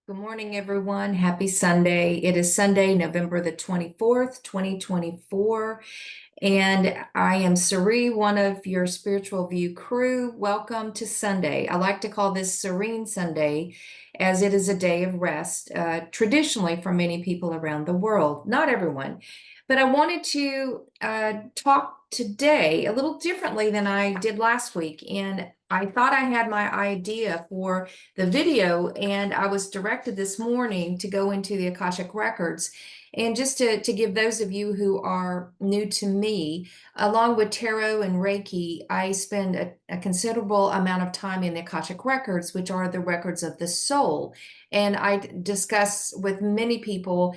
Good morning, everyone. Happy Sunday. It is Sunday, November the 24th, 2024. And I am Sari, one of your Spiritual View crew. Welcome to Sunday. I like to call this Serene Sunday as it is a day of rest, traditionally for many people around the world. Not everyone. But I wanted to talk today a little differently than I did last week. And I thought I had my idea for the video, and I was directed this morning to go into the Akashic Records. And just to give those of you who are new to me, along with tarot and Reiki, I spend a considerable amount of time in the Akashic Records, which are the records of the soul. And I discuss with many people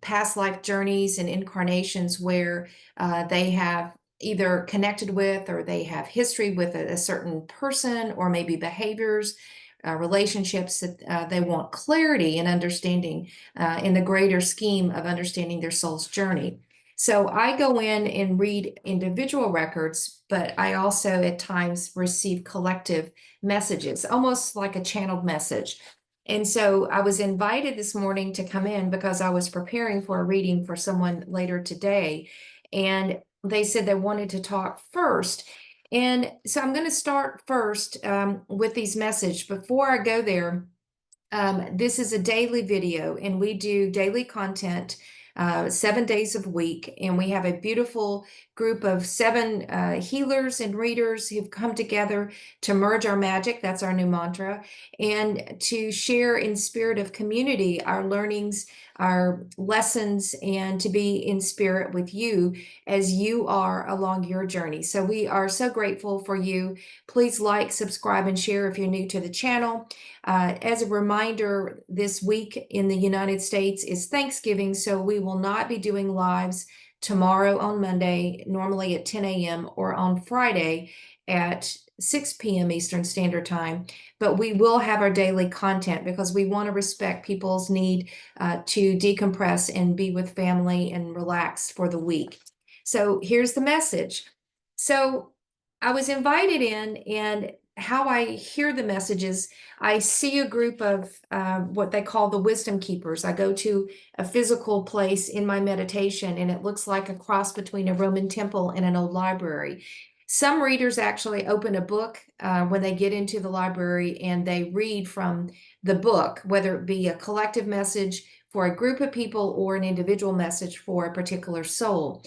past life journeys and incarnations where they have either connected with or they have history with a certain person or maybe behaviors, relationships that they want clarity and understanding in the greater scheme of understanding their soul's journey. So I go in and read individual records, but I also at times receive collective messages, almost like a channeled message. And so I was invited this morning to come in because I was preparing for a reading for someone later today. And they said they wanted to talk first. And so I'm going to start first with these messages. Before I go there, this is a daily video, and we do daily content 7 days a week. And we have a beautiful group of seven healers and readers who've come together to merge our magic. That's our new mantra, and to share in spirit of community our learnings, our lessons, and to be in spirit with you as you are along your journey. So we are so grateful for you. Please like, subscribe, and share if you're new to the channel. As a reminder, this week in the United States is Thanksgiving, so we will not be doing lives tomorrow on Monday, normally at 10 a.m., or on Friday at 6 p.m. Eastern Standard Time. But we will have our daily content because we want to respect people's need to decompress and be with family and relax for the week. So here's the message. So I was invited in, and how I hear the messages, I see a group of what they call the wisdom keepers. I go to a physical place in my meditation, and it looks like a cross between a Roman temple and an old library. Some readers actually open a book when they get into the library, and they read from the book, whether it be a collective message for a group of people or an individual message for a particular soul.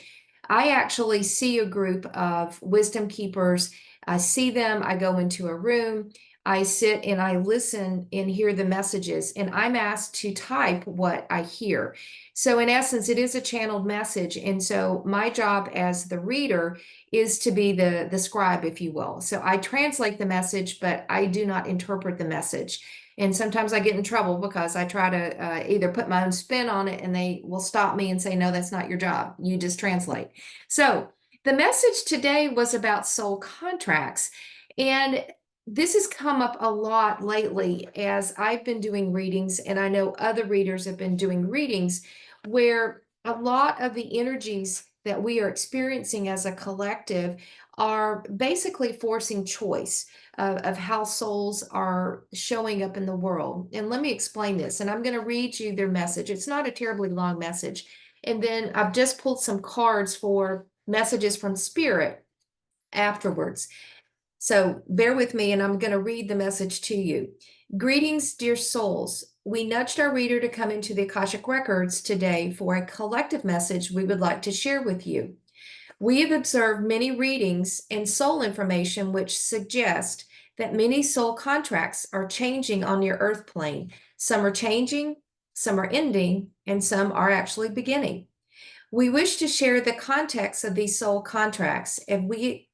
I actually see a group of wisdom keepers. I see them, I go into a room, I sit and I listen and hear the messages, and I'm asked to type what I hear. So in essence, it is a channeled message. And so my job as the reader is to be the scribe, if you will. So I translate the message, but I do not interpret the message. And sometimes I get in trouble because I try to either put my own spin on it, and they will stop me and say, no, that's not your job. You just translate. So the message today was about soul contracts. And this has come up a lot lately as I've been doing readings, and I know other readers have been doing readings, where a lot of the energies that we are experiencing as a collective are basically forcing choice of how souls are showing up in the world. And let me explain this, and I'm going to read you their message. It's not a terribly long message. And then I've just pulled some cards for messages from spirit afterwards. So bear with me, and I'm going to read the message to you. Greetings, dear souls. We nudged our reader to come into the Akashic Records today for a collective message we would like to share with you. We have observed many readings and soul information which suggest that many soul contracts are changing on your earth plane. Some are changing, some are ending, and some are actually beginning. We wish to share the context of these soul contracts,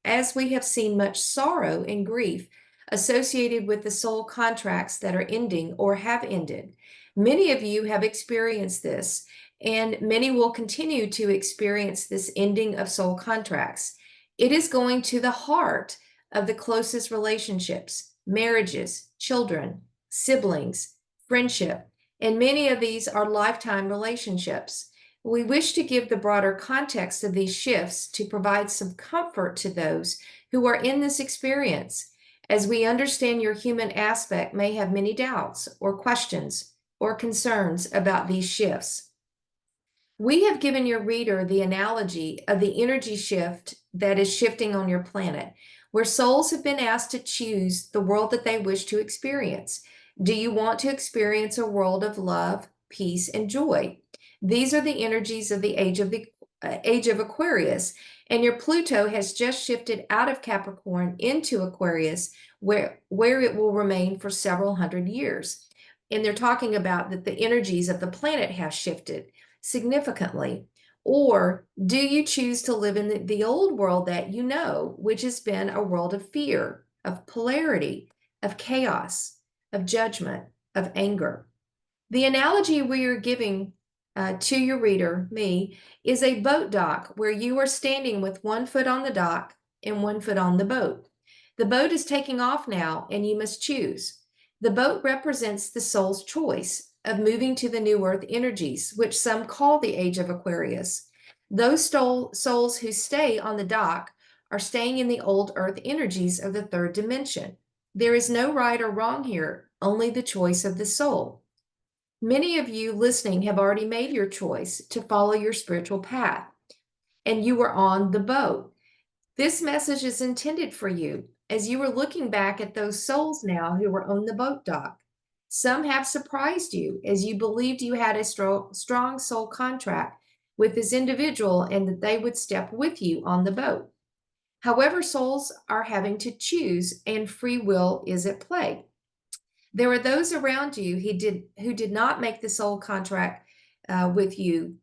as we have seen much sorrow and grief associated with the soul contracts that are ending or have ended. Many of you have experienced this, and many will continue to experience this ending of soul contracts. It is going to the heart of the closest relationships, marriages, children, siblings, friendship, and many of these are lifetime relationships. We wish to give the broader context of these shifts to provide some comfort to those who are in this experience, as we understand your human aspect may have many doubts or questions or concerns about these shifts. We have given your reader the analogy of the energy shift that is shifting on your planet, where souls have been asked to choose the world that they wish to experience. Do you want to experience a world of love, peace, and joy? These are the energies of the age of Aquarius, and your Pluto has just shifted out of Capricorn into Aquarius, where it will remain for several hundred years. And they're talking about that the energies of the planet have shifted significantly. Or do you choose to live in the old world that you know, which has been a world of fear, of polarity, of chaos, of judgment, of anger? The analogy we are giving to your reader, me, is a boat dock where you are standing with one foot on the dock and one foot on the boat. The boat is taking off now, and you must choose. The boat represents the soul's choice of moving to the new earth energies, which some call the age of Aquarius. Those souls who stay on the dock are staying in the old earth energies of the third dimension. There is no right or wrong here, only the choice of the soul. Many of you listening have already made your choice to follow your spiritual path, and you are on the boat. This message is intended for you as you are looking back at those souls now who were on the boat dock. Some have surprised you as you believed you had a strong soul contract with this individual and that they would step with you on the boat. However, souls are having to choose, and free will is at play. There are those around you who did not make the soul contract with you,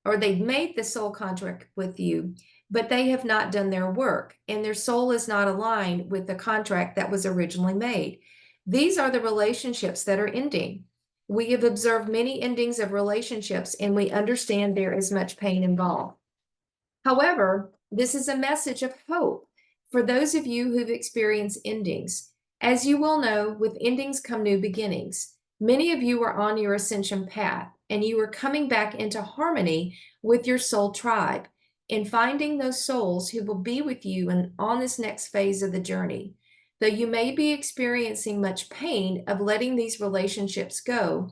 or they made the soul contract with you, but they have not done their work, and their soul is not aligned with the contract that was originally made. These are the relationships that are ending. We have observed many endings of relationships, and we understand there is much pain involved. However, this is a message of hope for those of you who've experienced endings. As you will know, with endings come new beginnings. Many of you are on your ascension path, and you are coming back into harmony with your soul tribe and finding those souls who will be with you on this next phase of the journey. Though you may be experiencing much pain of letting these relationships go,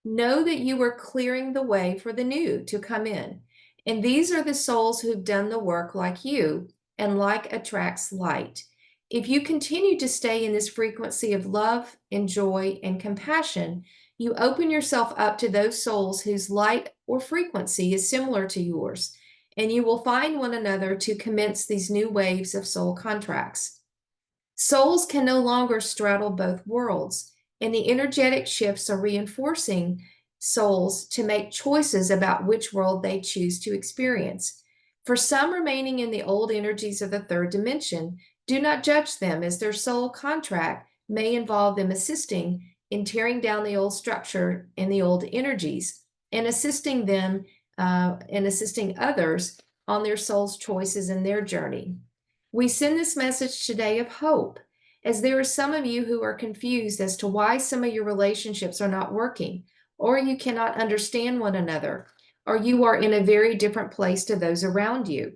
know that you are clearing the way for the new to come in. And these are the souls who've done the work like you, and like attracts like. If you continue to stay in this frequency of love and joy and compassion, you open yourself up to those souls whose light or frequency is similar to yours, and you will find one another to commence these new waves of soul contracts. Souls can no longer straddle both worlds, and the energetic shifts are reinforcing souls to make choices about which world they choose to experience. For some remaining in the old energies of the third dimension, do not judge them, as their soul contract may involve them assisting in tearing down the old structure and the old energies, and assisting them and assisting others on their soul's choices in their journey. We send this message today of hope, as there are some of you who are confused as to why some of your relationships are not working, or you cannot understand one another, or you are in a very different place to those around you.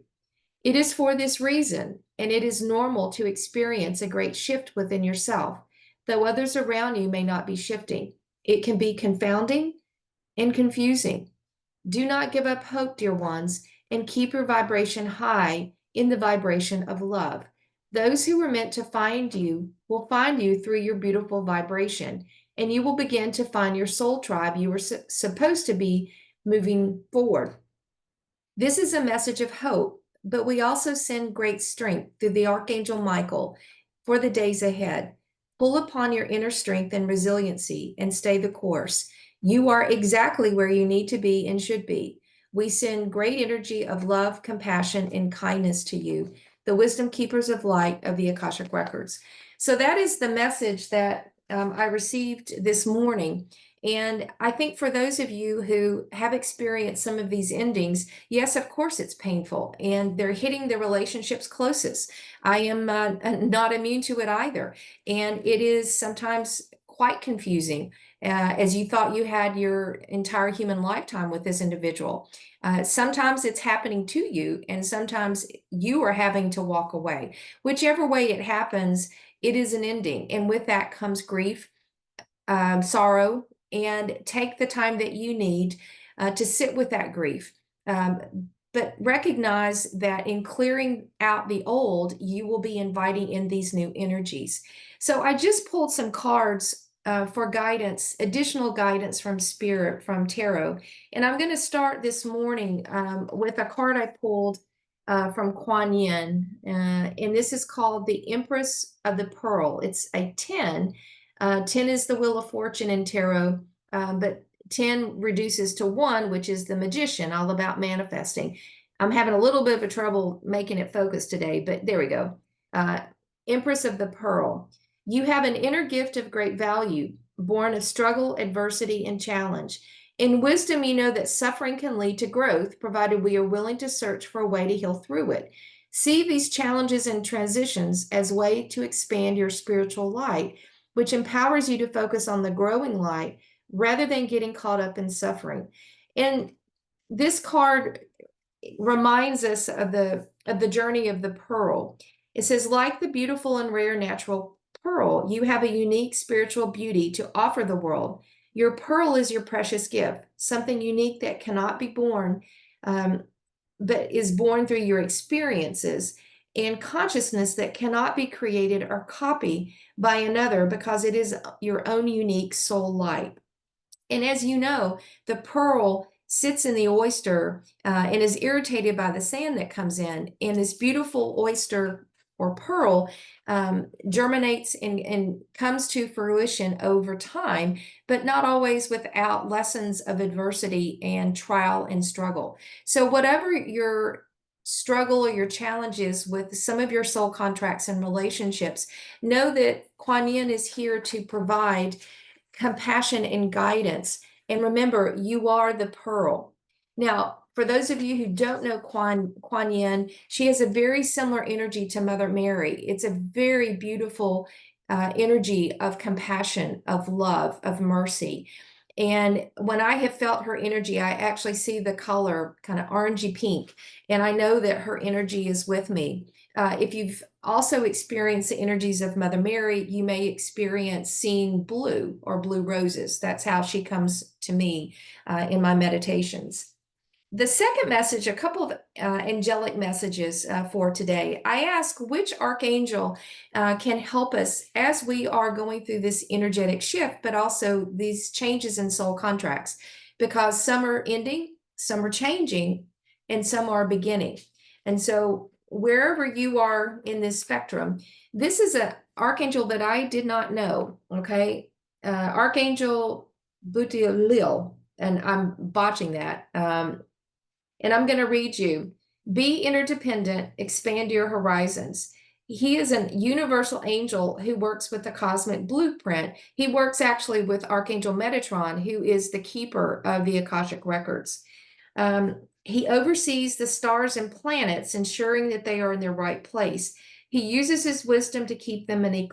It is for this reason, and it is normal to experience a great shift within yourself, though others around you may not be shifting. It can be confounding and confusing. Do not give up hope, dear ones, and keep your vibration high in the vibration of love. Those who were meant to find you will find you through your beautiful vibration, and you will begin to find your soul tribe you were supposed to be moving forward. This is a message of hope, but we also send great strength through the Archangel Michael for the days ahead. Pull upon your inner strength and resiliency and stay the course. You are exactly where you need to be and should be. We send great energy of love, compassion, and kindness to you, the wisdom keepers of light of the Akashic Records. So that is the message that I received this morning. And I think for those of you who have experienced some of these endings, yes, of course it's painful, and they're hitting the relationships closest. I am not immune to it either. And it is sometimes quite confusing, as you thought you had your entire human lifetime with this individual. Sometimes it's happening to you, and sometimes you are having to walk away. Whichever way it happens, it is an ending. And with that comes grief, sorrow, and take the time that you need to sit with that grief. But recognize that in clearing out the old, you will be inviting in these new energies. So I just pulled some cards for guidance, additional guidance from Spirit, from Tarot. And I'm going to start this morning with a card I pulled from Kuan Yin. And this is called the Empress of the Pearl. It's a 10. 10 is the Wheel of Fortune in Tarot, but 10 reduces to 1, which is the Magician, all about manifesting. I'm having a little bit of a trouble making it focus today, but there we go. Empress of the Pearl. You have an inner gift of great value, born of struggle, adversity, and challenge. In wisdom, you know that suffering can lead to growth, provided we are willing to search for a way to heal through it. See these challenges and transitions as a way to expand your spiritual light, which empowers you to focus on the growing light rather than getting caught up in suffering. And this card reminds us of the journey of the pearl. It says, like the beautiful and rare natural pearl, you have a unique spiritual beauty to offer the world. Your pearl is your precious gift, something unique that cannot be born, but is born through your experiences and consciousness that cannot be created or copied by another because it is your own unique soul light. And as you know, the pearl sits in the oyster and is irritated by the sand that comes in. And this beautiful oyster or pearl germinates and comes to fruition over time, but not always without lessons of adversity and trial and struggle. So whatever your struggle or your challenges with some of your soul contracts and relationships, know that Kuan Yin is here to provide compassion and guidance. And remember, you are the pearl. Now, for those of you who don't know Kuan Yin, she has a very similar energy to Mother Mary. It's a very beautiful energy of compassion, of love, of mercy. And when I have felt her energy, I actually see the color kind of orangey pink, and I know that her energy is with me. If you've also experienced the energies of Mother Mary, you may experience seeing blue or blue roses. That's how she comes to me in my meditations. The second message, a couple of angelic messages for today. I ask which archangel can help us as we are going through this energetic shift, but also these changes in soul contracts, because some are ending, some are changing, and some are beginning. And so wherever you are in this spectrum, this is an archangel that I did not know, okay? Archangel Butyalil, and I'm botching that. And I'm going to read you. Be interdependent, expand your horizons. He is a universal angel who works with the cosmic blueprint. He works actually with Archangel Metatron, who is the keeper of the Akashic Records. He oversees the stars and planets, ensuring that they are in their right place. He uses his wisdom to keep them in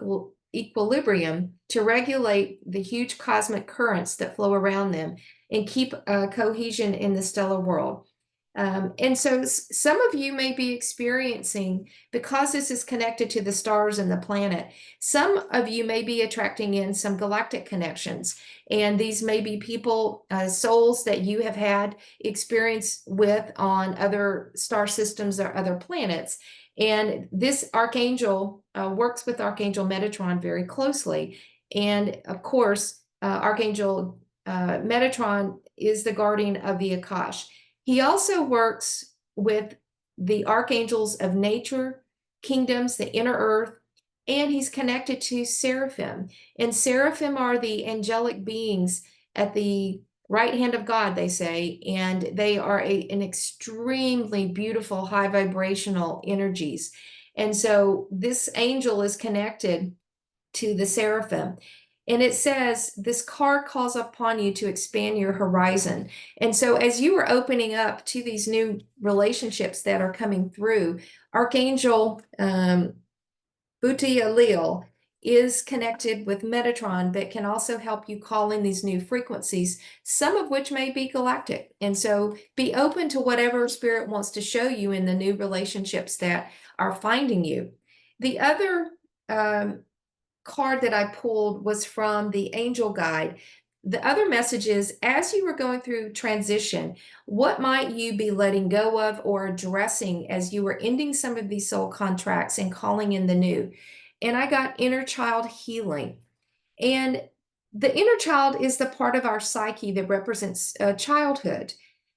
equilibrium, to regulate the huge cosmic currents that flow around them and keep cohesion in the stellar world. And so some of you may be experiencing, because this is connected to the stars and the planet, some of you may be attracting in some galactic connections. And these may be people, souls that you have had experience with on other star systems or other planets. And this archangel works with Archangel Metatron very closely. And of course, Archangel Metatron is the guardian of the Akash. He also works with the archangels of nature, kingdoms, the inner earth, and he's connected to seraphim. And seraphim are the angelic beings at the right hand of God, they say, and they are an extremely beautiful, high vibrational energies. And so this angel is connected to the seraphim. And it says, this card calls upon you to expand your horizon. And so as you are opening up to these new relationships that are coming through, Archangel Butyalil is connected with Metatron, but can also help you call in these new frequencies, some of which may be galactic. And so be open to whatever Spirit wants to show you in the new relationships that are finding you. The other card that I pulled was from the Angel Guide. the other message is, as you were going through transition, what might you be letting go of or addressing as you were ending some of these soul contracts and calling in the new? And I got inner child healing. And the inner child is the part of our psyche that represents childhood.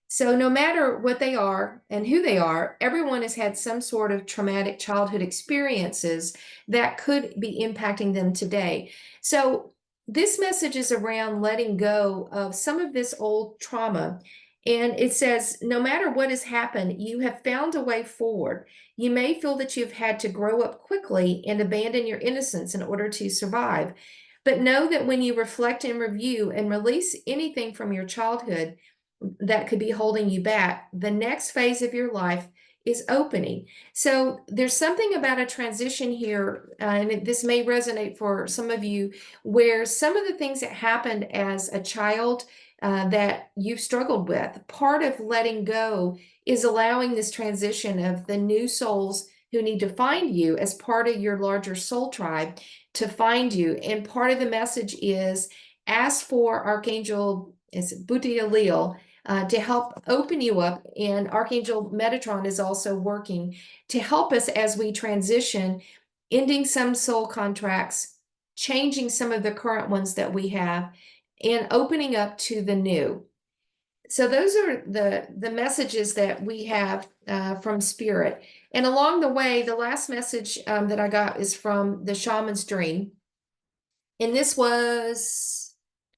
So, no matter what they are and who they are, everyone has had some sort of traumatic childhood experiences that could be impacting them today. So, this message is around letting go of some of this old trauma. And it says, no matter what has happened, you have found a way forward. You may feel that you've had to grow up quickly and abandon your innocence in order to survive. But know that when you reflect and review and release anything from your childhood that could be holding you back, the next phase of your life is opening. So there's something about a transition here, and this may resonate for some of you, where some of the things that happened as a child that you've struggled with, part of letting go is allowing this transition of the new souls who need to find you as part of your larger soul tribe to find you. And part of the message is ask for Archangel Butyalil to help open you up. And Archangel Metatron is also working to help us as we transition, ending some soul contracts, changing some of the current ones that we have, and opening up to the new. So those are the messages that we have from Spirit. And along the way, the last message that I got is from the Shaman's Dream. And this was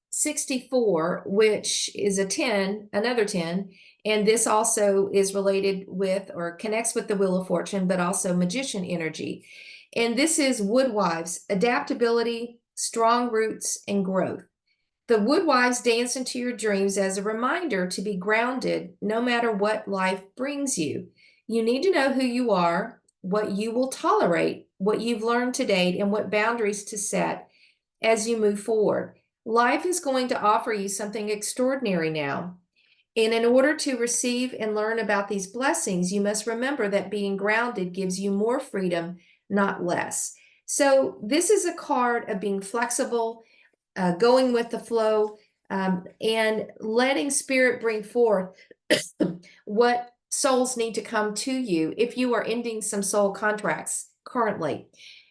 64, which is a 10, another 10. And this also is related with or connects with the Wheel of Fortune, but also magician energy. And this is Woodwives, adaptability, strong roots, and growth. The Woodwives dance into your dreams as a reminder to be grounded no matter what life brings you. You need to know who you are, what you will tolerate, what you've learned to date, and what boundaries to set as you move forward. Life is going to offer you something extraordinary now. And in order to receive and learn about these blessings, you must remember that being grounded gives you more freedom, not less. So, this is a card of being flexible, going with the flow, and letting Spirit bring forth what souls need to come to you if you are ending some soul contracts currently.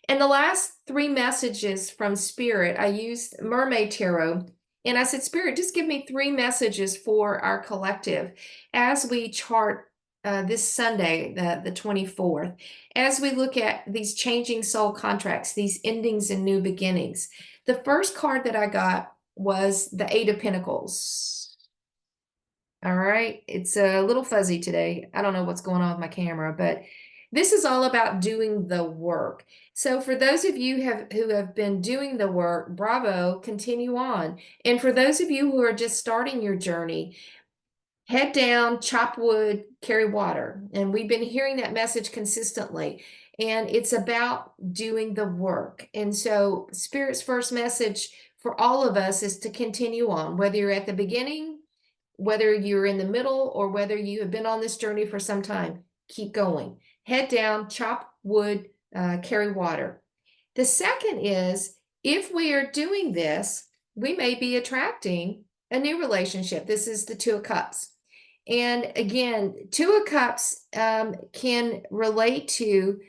And the last three messages from Spirit, I used Mermaid Tarot, and I said, Spirit, just give me three messages for our collective as we chart this Sunday, the 24th, as we look at these changing soul contracts, these endings and new beginnings. The first card that I got was the Eight of Pentacles. All right, it's a little fuzzy today. I don't know what's going on with my camera, but this is all about doing the work. So for those of you who have been doing the work, bravo, continue on. And for those of you who are just starting your journey, head down, chop wood, carry water. And we've been hearing that message consistently. And it's about doing the work. And so Spirit's first message for all of us is to continue on, whether you're at the beginning, whether you're in the middle, or whether you have been on this journey for some time. Keep going. Head down, chop wood, carry water. The second is, if we are doing this, we may be attracting a new relationship. This is the Two of Cups. And again, Two of Cups can relate to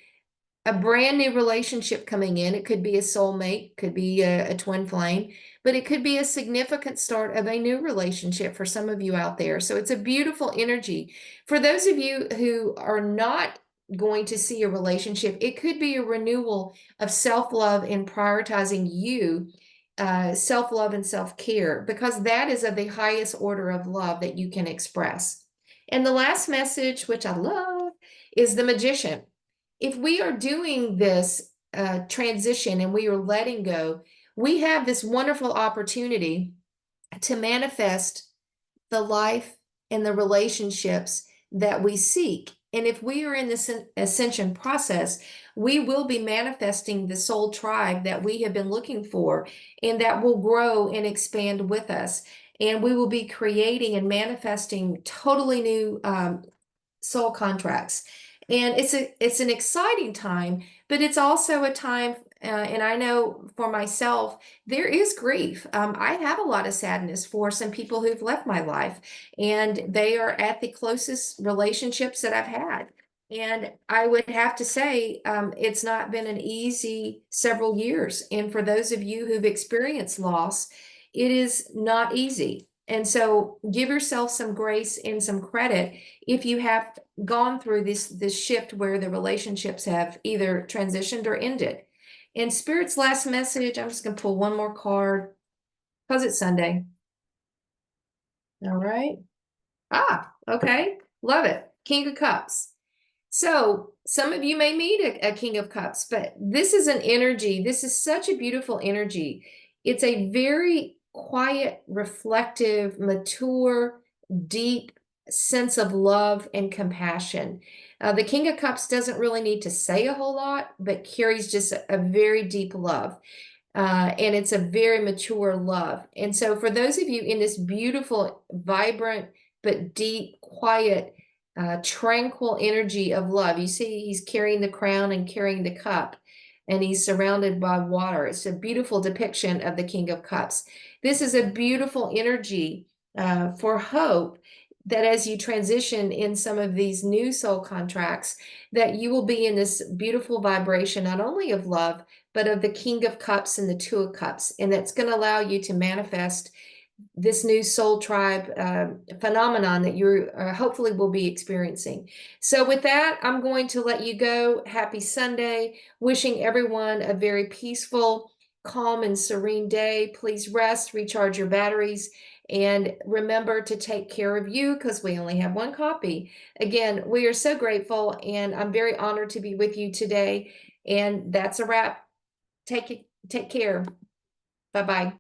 a brand new relationship coming in. It could be a soulmate, could be a twin flame, but it could be a significant start of a new relationship for some of you out there. So it's a beautiful energy. For those of you who are not going to see a relationship, it could be a renewal of self-love and prioritizing you, self-love and self-care, because that is of the highest order of love that you can express. And the last message, which I love, is the Magician. If we are doing this transition and we are letting go, we have this wonderful opportunity to manifest the life and the relationships that we seek. And if we are in this ascension process, we will be manifesting the soul tribe that we have been looking for, and that will grow and expand with us. And we will be creating and manifesting totally new soul contracts. And it's an exciting time, but it's also a time And I know for myself, there is grief. I have a lot of sadness for some people who've left my life, and they are at the closest relationships that I've had. And I would have to say, it's not been an easy several years. And for those of you who've experienced loss, it is not easy. And so give yourself some grace and some credit if you have gone through this shift where the relationships have either transitioned or ended. In Spirit's last message, I'm just going to pull one more card because it's Sunday. All right. Okay. Love it. King of Cups. So some of you may meet a King of Cups, but this is an energy. This is such a beautiful energy. It's a very quiet, reflective, mature, deep sense of love and compassion. The King of Cups doesn't really need to say a whole lot, but carries just a very deep love. And it's a very mature love. And so, for those of you in this beautiful, vibrant, but deep, quiet, tranquil energy of love, you see he's carrying the crown and carrying the cup, and he's surrounded by water. It's a beautiful depiction of the King of Cups. This is a beautiful energy for hope that as you transition in some of these new soul contracts, that you will be in this beautiful vibration, not only of love, but of the King of Cups and the Two of Cups. And that's going to allow you to manifest this new soul tribe phenomenon that you hopefully will be experiencing. So with that, I'm going to let you go. Happy Sunday. Wishing everyone a very peaceful, calm, and serene day. Please rest, recharge your batteries, and remember to take care of you because we only have one copy. Again, we are so grateful, and I'm very honored to be with you today. And that's a wrap. Take care. Bye-bye.